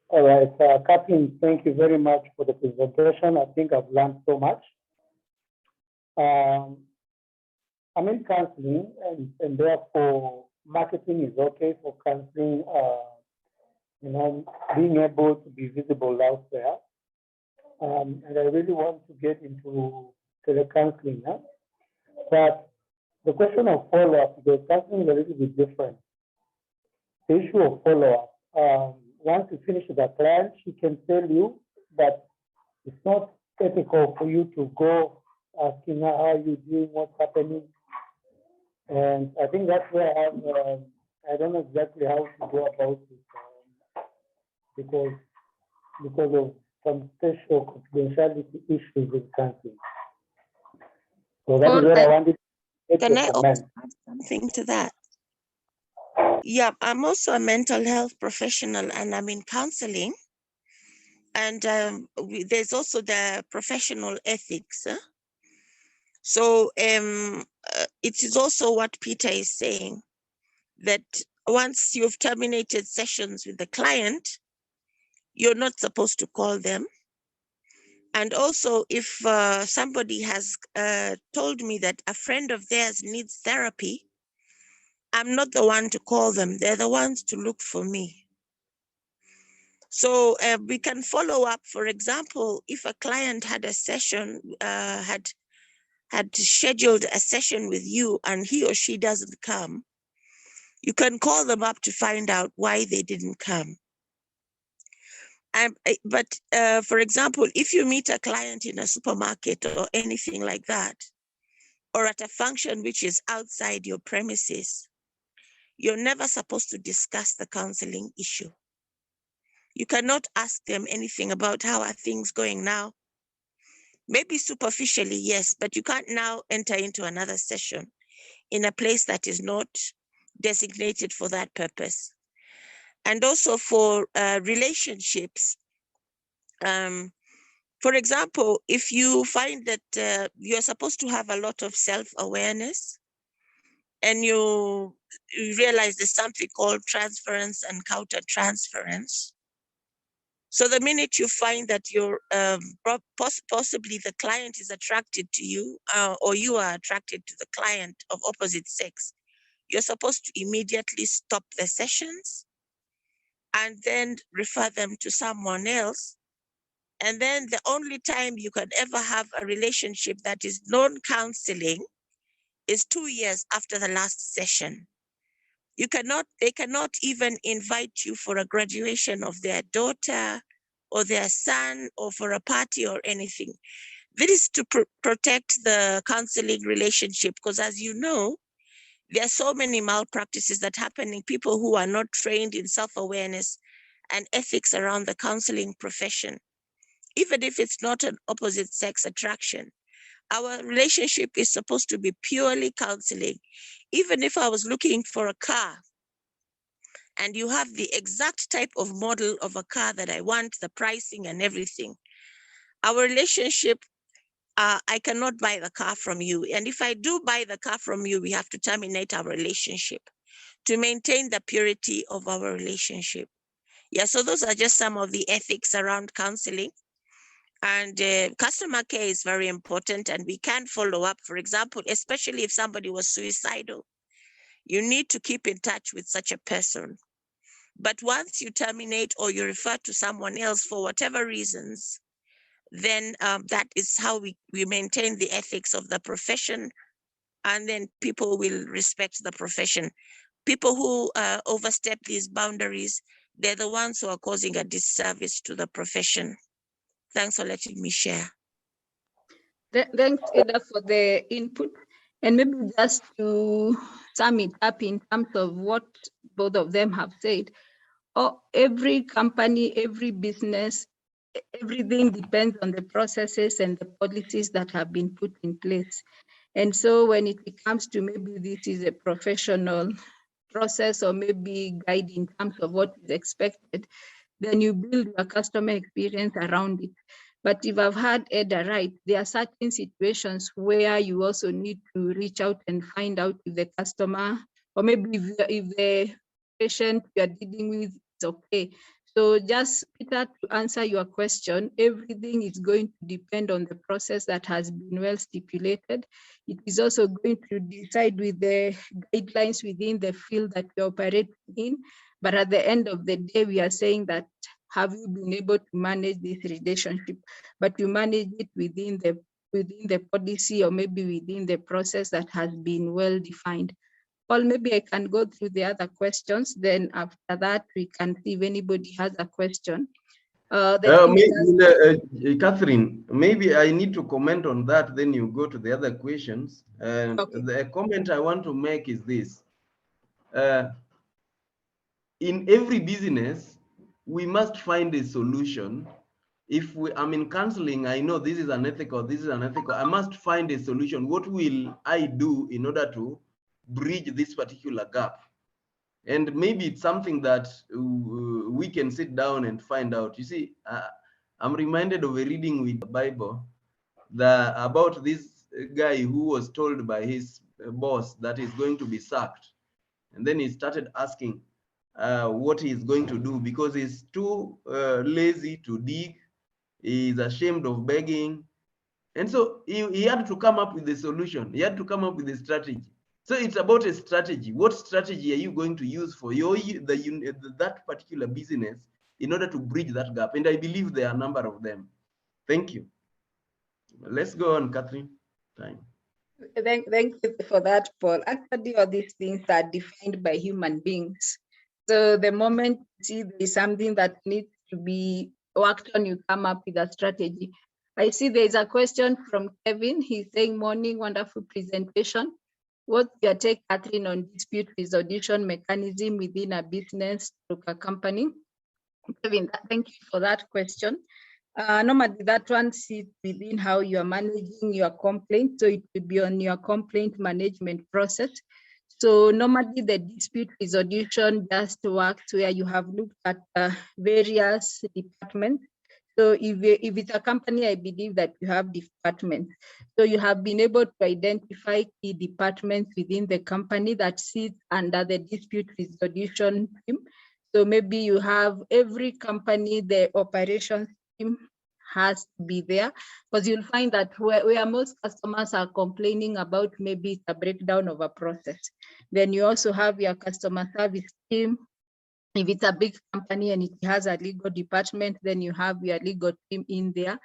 All right, Catherine, thank you very much for the presentation. I think I've learned so much. I'm in counseling, and therefore marketing is okay for counseling. Being able to be visible out there. And I really want to get into telecounseling. But the question of follow-up, because counseling is a little bit different. The issue of follow-up, once you finish with a client, she can tell you that it's not ethical for you to go asking her how you're doing, what's happening. And I think that's where I don't know exactly how to go about it because of some special confidentiality issues with counseling. So that is Paul, where I wanted to Can I comment. add something to that? Yeah, I'm also a mental health professional and I'm in counseling. And there's also the professional ethics. So it is also what Peter is saying, that once you've terminated sessions with the client, you're not supposed to call them. And also, if somebody has told me that a friend of theirs needs therapy, I'm not the one to call them. They're the ones to look for me. So we can follow up. For example, if a client had a session, had scheduled a session with you and he or she doesn't come, you can call them up to find out why they didn't come. But for example, if you meet a client in a supermarket or anything like that, or at a function which is outside your premises, you're never supposed to discuss the counseling issue. You cannot ask them anything about how are things going now. Maybe superficially, yes, but you can't now enter into another session in a place that is not designated for that purpose. And also for relationships, for example, if you find that you're supposed to have a lot of self-awareness and you realize there's something called transference and counter-transference. So the minute you find that you're possibly the client is attracted to you or you are attracted to the client of opposite sex, you're supposed to immediately stop the sessions and then refer them to someone else. And then the only time you can ever have a relationship that is non-counseling is 2 years after the last session. They cannot even invite you for a graduation of their daughter or their son or for a party or anything. This is to protect the counseling relationship, because as you know, there are so many malpractices that happen in people who are not trained in self-awareness and ethics around the counseling profession. Even if it's not an opposite sex attraction, our relationship is supposed to be purely counseling. Even if I was looking for a car and you have the exact type of model of a car that I want, the pricing and everything, our relationship, I cannot buy the car from you. And if I do buy the car from you, we have to terminate our relationship to maintain the purity of our relationship. Yeah, so those are just some of the ethics around counseling. And customer care is very important, and we can follow up. For example, especially if somebody was suicidal, you need to keep in touch with such a person. But once you terminate or you refer to someone else for whatever reasons, then that is how we maintain the ethics of the profession, and then people will respect the profession. People who overstep these boundaries, they're the ones who are causing a disservice to the profession. Thanks for letting me share. Thanks, Ada, for the input. And maybe just to sum it up in terms of what both of them have said, every company, every business everything depends on the processes and the policies that have been put in place. And so when it comes to maybe this is a professional process or maybe guide in terms of what is expected, then you build your customer experience around it. But if I've heard Eda right, there are certain situations where you also need to reach out and find out if the customer, or maybe if the patient you are dealing with is okay. So just, Peter, to answer your question, everything is going to depend on the process that has been well stipulated. It is also going to decide with the guidelines within the field that you operate in. But at the end of the day, we are saying that, have you been able to manage this relationship? But you manage it within the policy or maybe within the process that has been well defined. Paul, maybe I can go through the other questions. Then after that, we can see if anybody has a question. Catherine, maybe I need to comment on that, then you go to the other questions. Okay. The comment I want to make is this. In every business, we must find a solution. If I'm in counseling, I know this is unethical, this is unethical. I must find a solution. What will I do in order to bridge this particular gap? And maybe it's something that we can sit down and find out. You see, I'm reminded of a reading with the Bible about this guy who was told by his boss that he's going to be sacked. And then he started asking what he's going to do because he's too lazy to dig. He's ashamed of begging. And so he had to come up with a solution. He had to come up with a strategy. So it's about a strategy. What strategy are you going to use for that particular business in order to bridge that gap? And I believe there are a number of them. Thank you. Let's go on, Catherine. Time. Thank you for that, Paul. Actually, all these things are defined by human beings. So the moment you see there is something that needs to be worked on, you come up with a strategy. I see there is a question from Kevin. He's saying, morning, wonderful presentation. What's your take, Catherine, on dispute resolution mechanism within a business or a company? Kevin, thank you for that question. Normally that one sits within how you are managing your complaint. So it will be on your complaint management process. So normally the dispute resolution just works where you have looked at various departments. So if it's a company, I believe that you have departments. So you have been able to identify key departments within the company that sit under the dispute resolution team. So maybe you have every company, the operations team has to be there, because you'll find that where most customers are complaining about maybe it's a breakdown of a process. Then you also have your customer service team. If it's a big company and it has a legal department, then you have your legal team in there.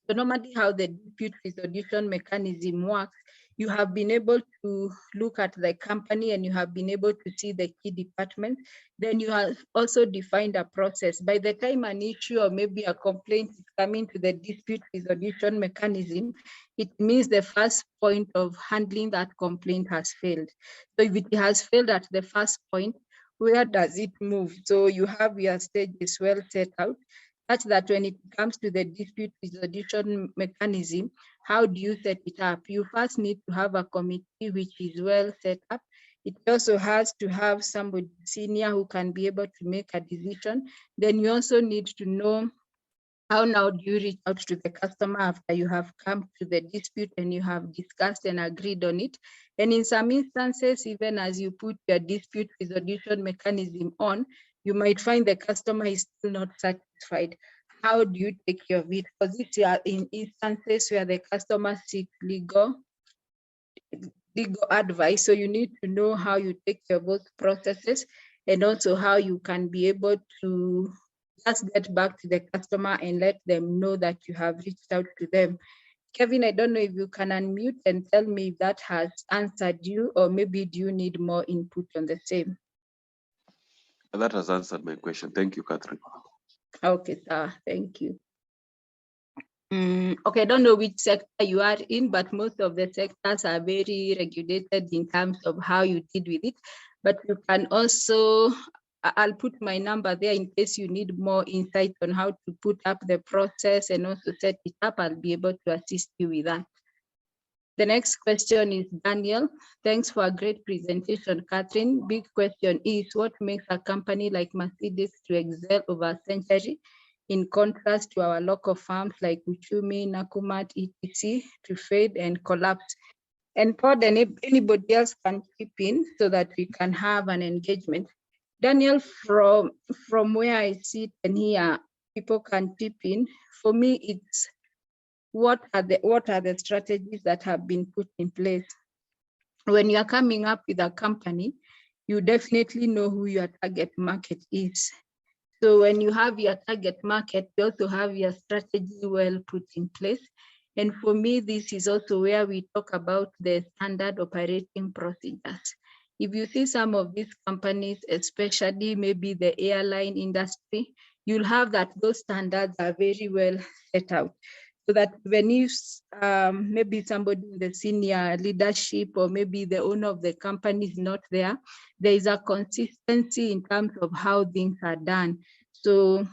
So normally how the dispute resolution mechanism works, you have been able to look at the company and you have been able to see the key departments. Then you have also defined a process. By the time an issue or maybe a complaint is coming to the dispute resolution mechanism, it means the first point of handling that complaint has failed. So if it has failed at the first point, where does it move? So you have your stages well set out, such that when it comes to the dispute resolution mechanism, how do you set it up? You first need to have a committee which is well set up. It also has to have somebody senior who can be able to make a decision. Then you also need to know how now do you reach out to the customer after you have come to the dispute and you have discussed and agreed on it. And in some instances, even as you put your dispute resolution mechanism on, you might find the customer is still not satisfied. How do you take care of it? Because these are in instances where the customer seeks legal advice. So you need to know how you take care of both processes and also how you can be able to just get back to the customer and let them know that you have reached out to them. Kevin, I don't know if you can unmute and tell me if that has answered you, or maybe do you need more input on the same? That has answered my question. Thank you, Catherine. Okay, sir. Thank you. Okay, I don't know which sector you are in, but most of the sectors are very regulated in terms of how you deal with it. But you can also I'll put my number there in case you need more insight on how to put up the process and also set it up. I'll be able to assist you with that. The next question is Daniel. Thanks for a great presentation, Catherine. Big question is, what makes a company like Mercedes to excel over a century in contrast to our local farms like Uchumi, Nakumat, etc. to fade and collapse? And Todd and anybody else can chip in so that we can have an engagement. Daniel, from where I sit and here, people can chip in. For me, it's what are the strategies that have been put in place? When you are coming up with a company, you definitely know who your target market is. So when you have your target market, you also have your strategy well put in place. And for me, this is also where we talk about the standard operating procedures. If you see some of these companies, especially maybe the airline industry, you'll have that those standards are very well set out. So that when you, maybe somebody in the senior leadership or maybe the owner of the company is not there, there is a consistency in terms of how things are done. So,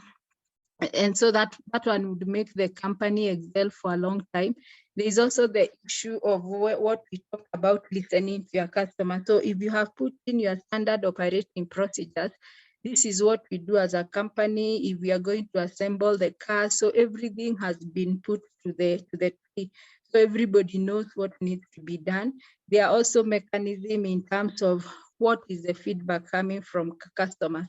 and so that one would make the company excel for a long time. There is also the issue of what we talked about, listening to your customer. So if you have put in your standard operating procedures, this is what we do as a company. If we are going to assemble the car, so everything has been put to the tree. So everybody knows what needs to be done. There are also mechanisms in terms of what is the feedback coming from customers.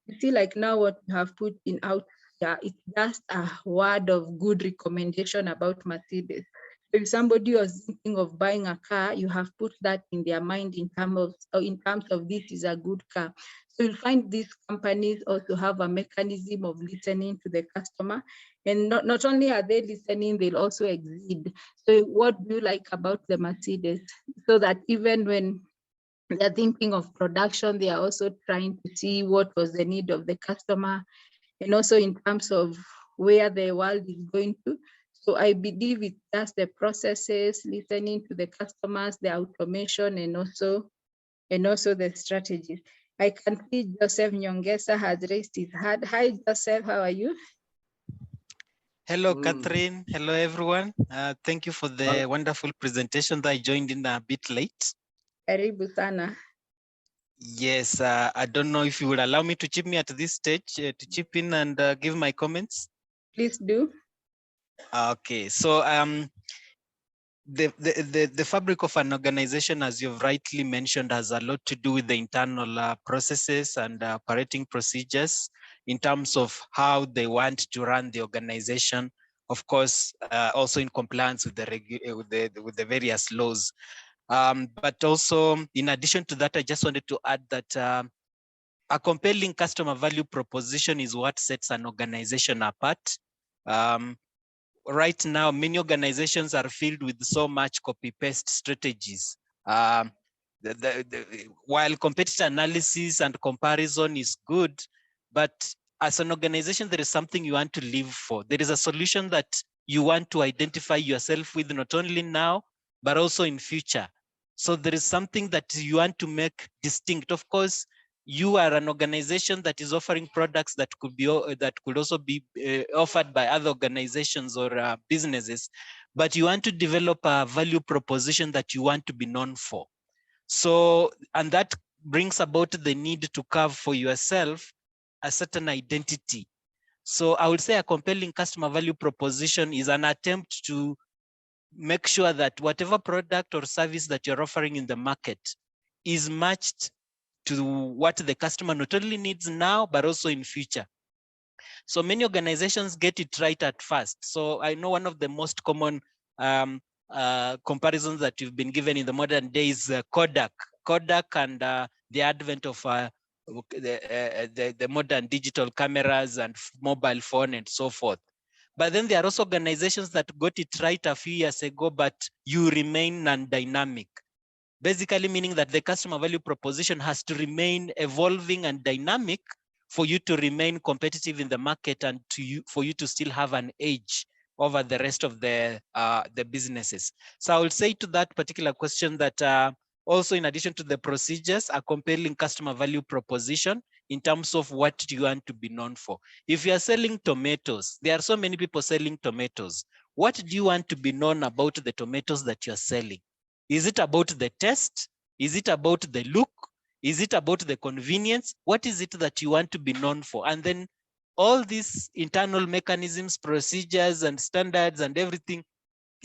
You see, like now what we have put in out here, it's just a word of good recommendation about Mercedes. So if somebody was thinking of buying a car, you have put that in their mind in terms of this is a good car. So you'll find these companies also have a mechanism of listening to the customer. And not only are they listening, they'll also exceed. So what do you like about the Mercedes? So that even when they're thinking of production, they are also trying to see what was the need of the customer, and also in terms of where the world is going to. So I believe it's just the processes, listening to the customers, the automation, and also the strategies. I can see Joseph Nyongesa has raised his hand. Hi, Joseph, how are you? Hello, Catherine. Hello, everyone. Thank you for the wonderful presentation that I joined in a bit late. Karibu sana. Yes, I don't know if you would allow me to chip me at this stage, to chip in and give my comments. Please do. Okay, so the fabric of an organization, as you've rightly mentioned, has a lot to do with the internal processes and operating procedures in terms of how they want to run the organization. Of course, also in compliance with the various laws. But also, in addition to that, I just wanted to add that a compelling customer value proposition is what sets an organization apart. Right now, many organizations are filled with so much copy-paste strategies. While competitor analysis and comparison is good, but as an organization, there is something you want to live for. There is a solution that you want to identify yourself with, not only now, but also in future. So there is something that you want to make distinct. Of course, you are an organization that is offering products that could also be offered by other organizations or businesses, but you want to develop a value proposition that you want to be known for. So, and that brings about the need to carve for yourself a certain identity. So I would say a compelling customer value proposition is an attempt to make sure that whatever product or service that you're offering in the market is matched to what the customer not only needs now, but also in future. So many organizations get it right at first. So I know one of the most common comparisons that you've been given in the modern days, Kodak and the advent of the modern digital cameras and mobile phone and so forth. But then there are also organizations that got it right a few years ago, but you remain non-dynamic. Basically meaning that the customer value proposition has to remain evolving and dynamic for you to remain competitive in the market and for you to still have an edge over the rest of the businesses. So I will say to that particular question that also in addition to the procedures, a compelling customer value proposition in terms of what do you want to be known for. If you are selling tomatoes, there are so many people selling tomatoes. What do you want to be known about the tomatoes that you're selling? Is it about the taste? Is it about the look? Is it about the convenience? What is it that you want to be known for? And then all these internal mechanisms, procedures, and standards and everything,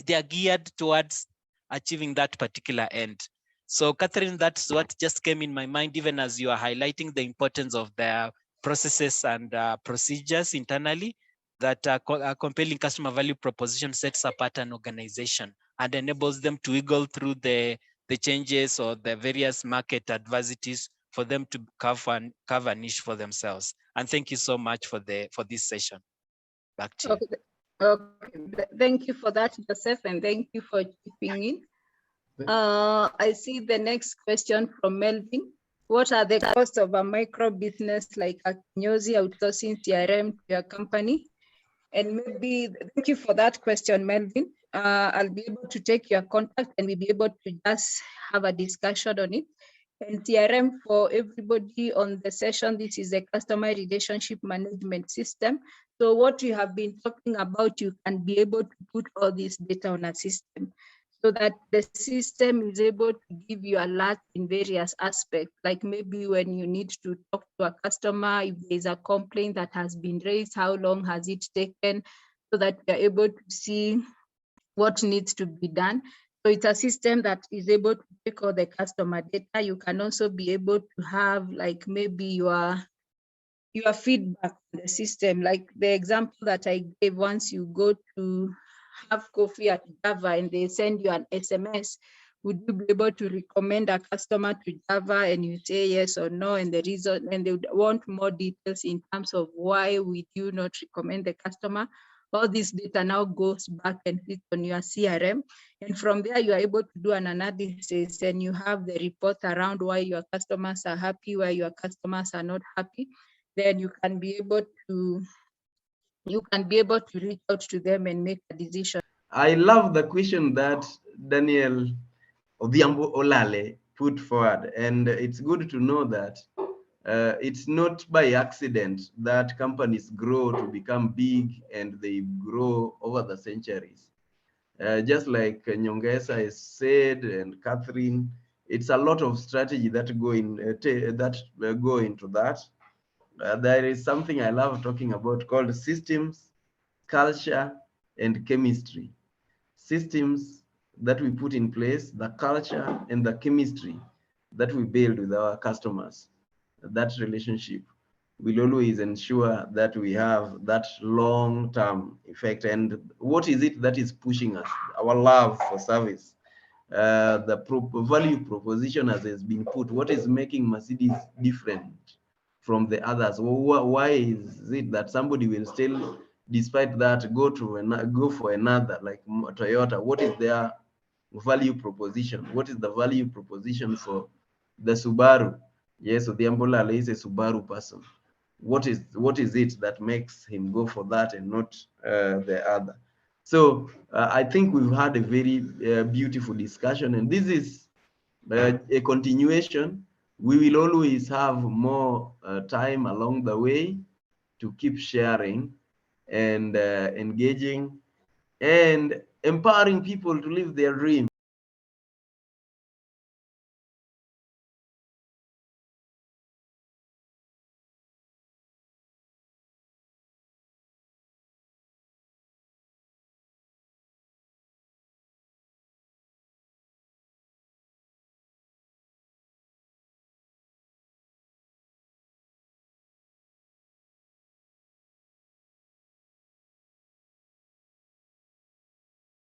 they are geared towards achieving that particular end. So Catherine, that's what just came in my mind, even as you are highlighting the importance of their processes and procedures internally, that a compelling customer value proposition sets apart an organization and enables them to wiggle through the changes or the various market adversities for them to carve a niche for themselves. And thank you so much for this session. Back to you. Okay. Okay. Thank you for that, Joseph, and thank you for chipping in. I see the next question from Melvin. What are the costs of a micro business like a kinyozi outsourcing CRM to your company? And maybe, thank you for that question, Melvin. I'll be able to take your contact and we'll be able to just have a discussion on it. And CRM for everybody on the session, this is a customer relationship management system. So what you have been talking about, you can be able to put all this data on a system so that the system is able to give you alerts in various aspects, like maybe when you need to talk to a customer, if there's a complaint that has been raised, how long has it taken, so that you're able to see what needs to be done. So it's a system that is able to take all the customer data. You can also be able to have like maybe your feedback on the system. Like the example that I gave, once you go to have coffee at Java and they send you an SMS, would you be able to recommend a customer to Java and you say yes or no, and the reason, and they would want more details in terms of why would you not recommend the customer? All this data now goes back and sits on your CRM. And from there, you are able to do an analysis and you have the report around why your customers are happy, why your customers are not happy. Then you can be able to reach out to them and make a decision. I love the question that Daniel Odhiambo Olale put forward, and it's good to know that it's not by accident that companies grow to become big and they grow over the centuries. Just like Nyongesa has said and Catherine, it's a lot of strategy that go into that. There is something I love talking about called systems, culture, and chemistry. Systems that we put in place, the culture and the chemistry that we build with our customers. That relationship will always ensure that we have that long-term effect. And what is it that is pushing us? Our love for service. The value proposition as has been put. What is making Mercedes different from the others? Why is it that somebody will still, despite that, go for another like Toyota? What is their value proposition? What is the value proposition for the Subaru? Yes, so the Ambolale is a Subaru person. What is it that makes him go for that and not the other? So I think we've had a very beautiful discussion, and this is a continuation. We will always have more time along the way to keep sharing and engaging and empowering people to live their dreams.